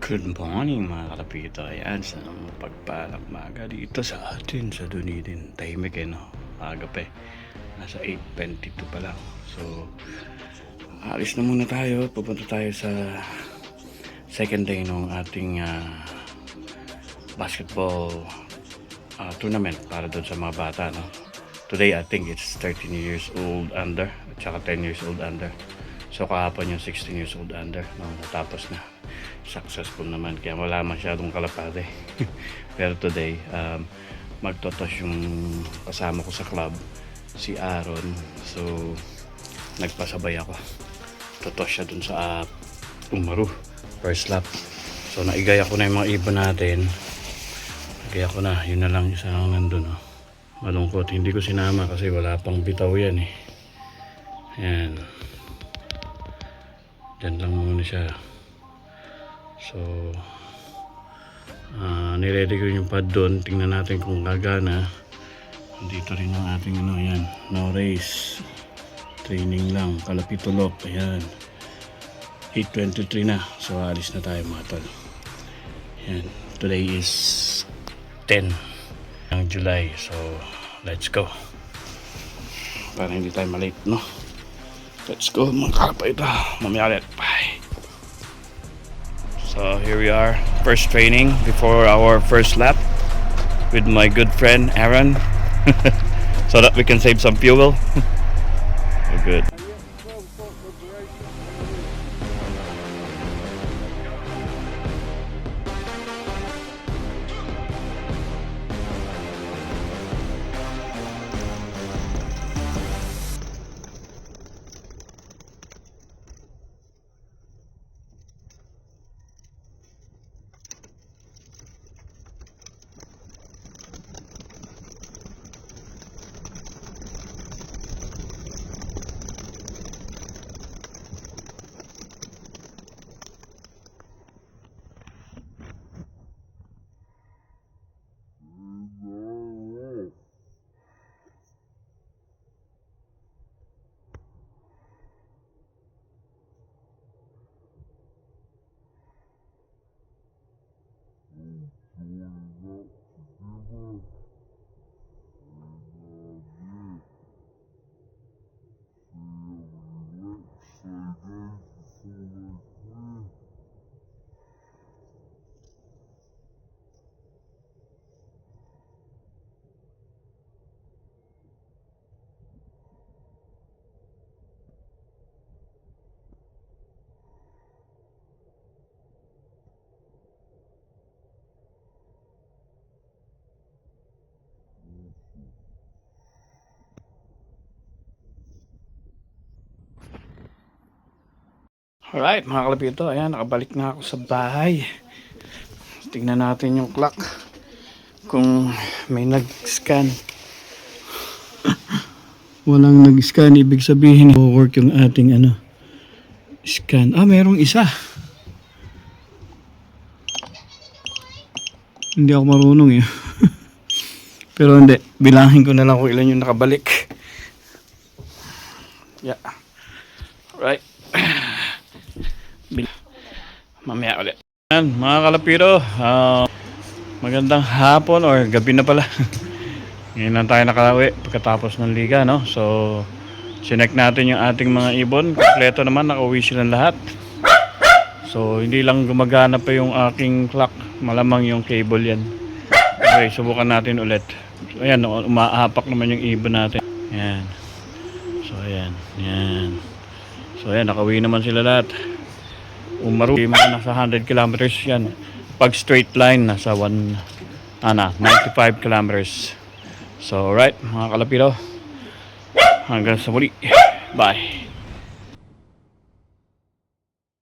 Good morning mga kalapito. Ayan, sa pagpalang maga dito sa atin sa Dunedin. Tahimik no? Aga pa Nasa 8:22 pa lang. So, alis na muna tayo. Pupunta tayo sa second day ng ating basketball tournament para doon sa mga bata. No? Today, I think it's 13 years old under at saka 10 years old under. So, kahapon yung 16 years old under. No? Natapos na. Successful naman, kaya wala masyadong kalapate. Pero today magtotos yung kasama ko sa club, si Aaron. So nagpasabay ako, totos siya dun sa Umaru first lap. So naigaya ko na yung mga ibon natin, nagaya ko na, yun na lang isa lang nandun. Malungkot, hindi ko sinama kasi wala pang bitaw yan Ayan, dyan lang muna siya. So niready ko yung pad doon. Tingnan natin kung gagana. Dito rin yung ating yan, no race, training lang, kalapitulok. Ayan, 8:23 na. So alis na tayo mga tol. Ayan, today is 10 ng July. So let's go para hindi tayo malate, no? Let's go mga kalapito. Mamaya ulit. Bye. So here we are, first training before our first lap with my good friend Aaron so that we can save some fuel. We're good. Alright mga kalapito, ayan, nakabalik na ako sa bahay. Tingnan natin yung clock kung may nag-scan. Walang nag-scan, ibig sabihin work yung ating scan. Merong isa. Hindi ako marunong pero hindi, bilangin ko na lang kung ilan yung nakabalik. Yeah. Right. Mamaya ulit. Ayan, mga kalapiro, magandang hapon or gabi na pala. Ngayon lang tayo nakauwi pagkatapos ng liga, no? So sinek natin yung ating mga ibon. Kompleto naman, nakauwi silang lahat. So hindi lang gumagana pa yung aking clock, malamang yung cable yan. Okay, subukan natin ulit. So ayan, umahapak naman yung ibon natin. Ayan. So ayan, ayan. So ayan, nakauwi naman sila lahat. Umaru, mga nasa 100 kilometers yan. Pag straight line, nasa 95 kilometers. So alright, mga kalapiro, hanggang sa muli. Bye.